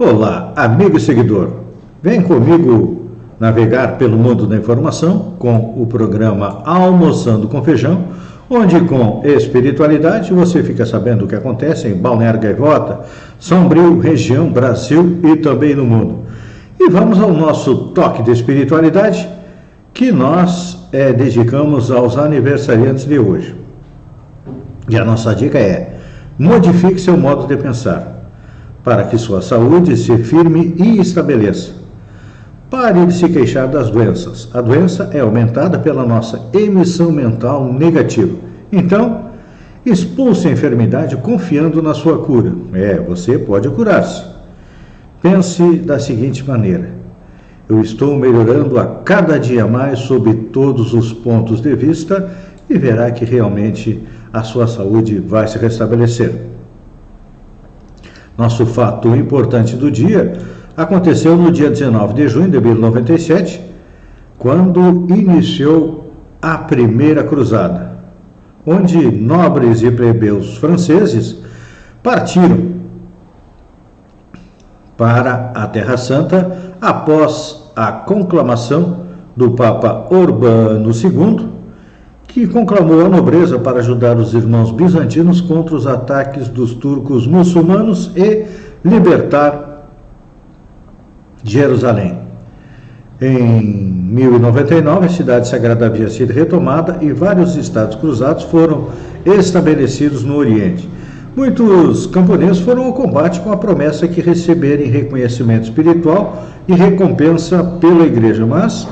Olá, amigo e seguidor. Vem comigo navegar pelo mundo da informação com o programa Almoçando com Feijão, onde com espiritualidade você fica sabendo o que acontece em Balneário Gaivota, Sombrio, região, Brasil e também no mundo. E vamos ao nosso toque de espiritualidade que nós dedicamos aos aniversariantes de hoje. E a nossa dica é: modifique seu modo de pensar, para que sua saúde se firme e estabeleça. Pare de se queixar das doenças. A doença é aumentada pela nossa emissão mental negativa. Então, expulse a enfermidade confiando na sua cura. Você pode curar-se. Pense da seguinte maneira: eu estou melhorando a cada dia mais sob todos os pontos de vista e verá que realmente a sua saúde vai se restabelecer. Nosso fato importante do dia aconteceu no dia 19 de junho de 1097, quando iniciou a Primeira Cruzada, onde nobres e plebeus franceses partiram para a Terra Santa após a conclamação do Papa Urbano II, que conclamou a nobreza para ajudar os irmãos bizantinos contra os ataques dos turcos muçulmanos e libertar Jerusalém. Em 1099, a cidade sagrada havia sido retomada e vários estados cruzados foram estabelecidos no Oriente. Muitos camponeses foram ao combate com a promessa de receberem reconhecimento espiritual e recompensa pela igreja, mas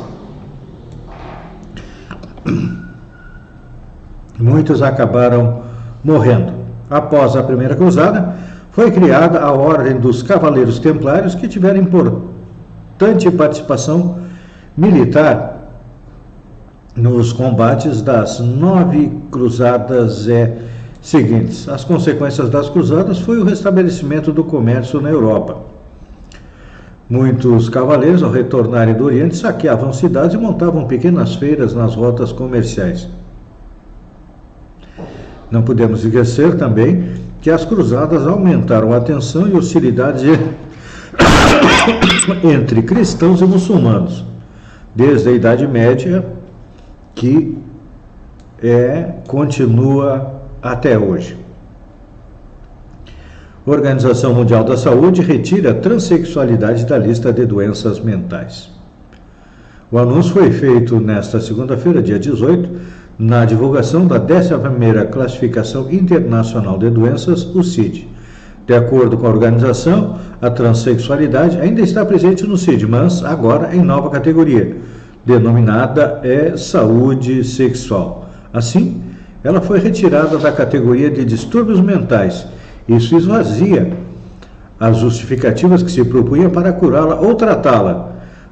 muitos acabaram morrendo. Após a Primeira Cruzada, foi criada a Ordem dos Cavaleiros Templários, que tiveram importante participação militar nos combates das 9 cruzadas seguintes. As consequências das cruzadas foi o restabelecimento do comércio na Europa. Muitos cavaleiros, ao retornarem do Oriente, saqueavam cidades e montavam pequenas feiras nas rotas comerciais. Não podemos esquecer também que as cruzadas aumentaram a tensão e hostilidade entre cristãos e muçulmanos, desde a Idade Média, que continua até hoje. A Organização Mundial da Saúde retira a transexualidade da lista de doenças mentais. O anúncio foi feito nesta segunda-feira, dia 18, na divulgação da 11ª Classificação Internacional de Doenças, o CID. De acordo com a organização, a transexualidade ainda está presente no CID, mas agora em nova categoria, denominada saúde sexual. Assim, ela foi retirada da categoria de distúrbios mentais. Isso esvazia as justificativas que se propunha para curá-la ou tratá-la,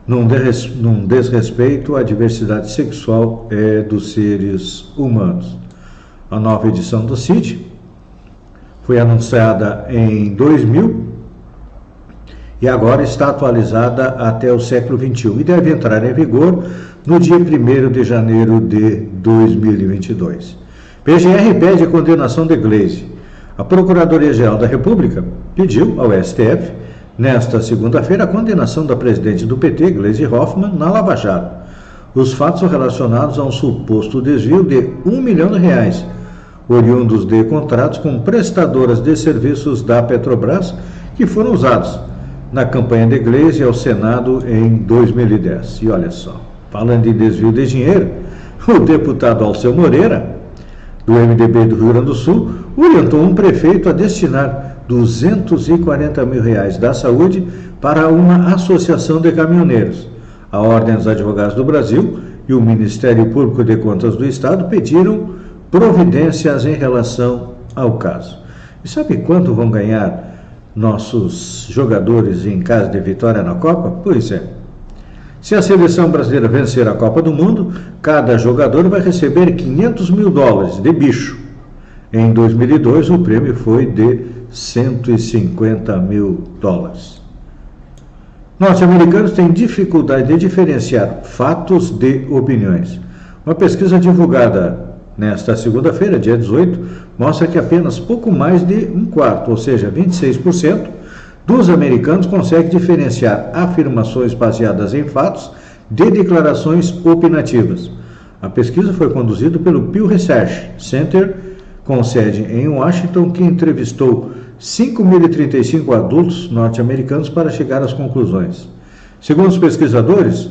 num desrespeito à diversidade sexual dos seres humanos. A nova edição do CID foi anunciada em 2000 e agora está atualizada até o século XXI e deve entrar em vigor no dia 1º de janeiro de 2022. PGR pede a condenação de Gleisi. A Procuradoria-Geral da República pediu ao STF, nesta segunda-feira, a condenação da presidente do PT, Gleisi Hoffmann, na Lava Jato. Os fatos são relacionados a um suposto desvio de R$1 milhão, oriundos de contratos com prestadoras de serviços da Petrobras, que foram usados na campanha de Gleisi ao Senado em 2010. E olha só, falando em desvio de dinheiro, o deputado Alceu Moreira, do MDB do Rio Grande do Sul, orientou um prefeito a destinar R$240 mil da saúde para uma associação de caminhoneiros. A Ordem dos Advogados do Brasil e o Ministério Público de Contas do Estado pediram providências em relação ao caso. E sabe quanto vão ganhar nossos jogadores em caso de vitória na Copa? Pois é. Se a seleção brasileira vencer a Copa do Mundo, cada jogador vai receber $500 mil de bicho. Em 2002, o prêmio foi de $150 mil. Norte-americanos têm dificuldade de diferenciar fatos de opiniões. Uma pesquisa divulgada nesta segunda-feira, dia 18, mostra que apenas pouco mais de um quarto, ou seja, 26%, dos americanos consegue diferenciar afirmações baseadas em fatos de declarações opinativas. A pesquisa foi conduzida pelo Pew Research Center, com sede em Washington, que entrevistou 5.035 adultos norte-americanos para chegar às conclusões. Segundo os pesquisadores,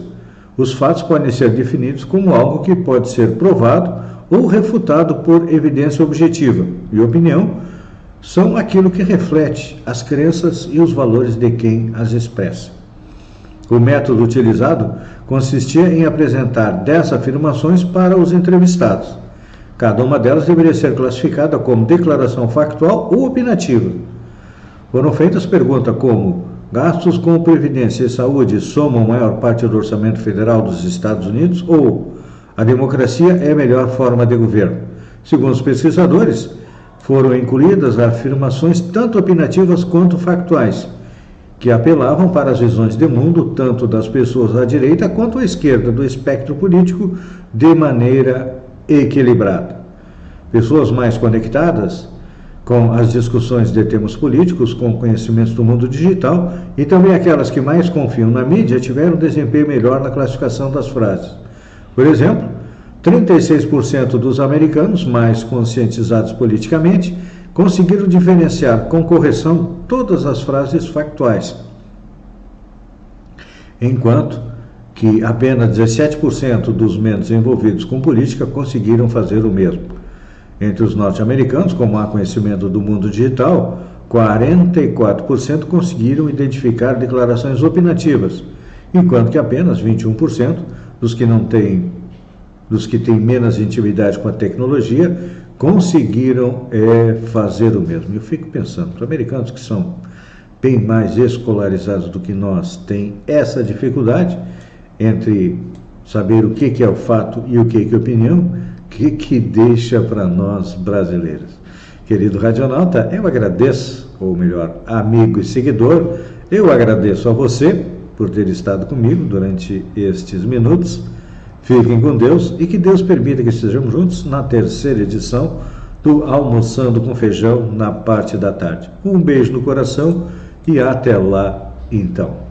os fatos podem ser definidos como algo que pode ser provado ou refutado por evidência objetiva, e opinião são aquilo que reflete as crenças e os valores de quem as expressa. O método utilizado consistia em apresentar 10 afirmações para os entrevistados. Cada uma delas deveria ser classificada como declaração factual ou opinativa. Foram feitas perguntas como: gastos com previdência e saúde somam a maior parte do orçamento federal dos Estados Unidos? Ou a democracia é a melhor forma de governo? Segundo os pesquisadores, foram incluídas afirmações tanto opinativas quanto factuais, que apelavam para as visões de mundo tanto das pessoas à direita quanto à esquerda do espectro político de maneira equilibrada. Pessoas mais conectadas com as discussões de temas políticos, com conhecimentos do mundo digital, e também aquelas que mais confiam na mídia tiveram um desempenho melhor na classificação das frases. Por exemplo, 36% dos americanos mais conscientizados politicamente conseguiram diferenciar com correção todas as frases factuais, enquanto que apenas 17% dos menos envolvidos com política conseguiram fazer o mesmo. Entre os norte-americanos, como há conhecimento do mundo digital, 44% conseguiram identificar declarações opinativas, enquanto que apenas 21% dos que têm menos intimidade com a tecnologia conseguiram fazer o mesmo. Eu fico pensando, os americanos que são bem mais escolarizados do que nós têm essa dificuldade entre saber o que é o fato e o que é opinião, que deixa para nós brasileiros. Querido radionauta, eu agradeço, ou melhor, amigo e seguidor, eu agradeço a você por ter estado comigo durante estes minutos. Fiquem com Deus e que Deus permita que estejamos juntos na terceira edição do Almoçando com Feijão na parte da tarde. Um beijo no coração e até lá então.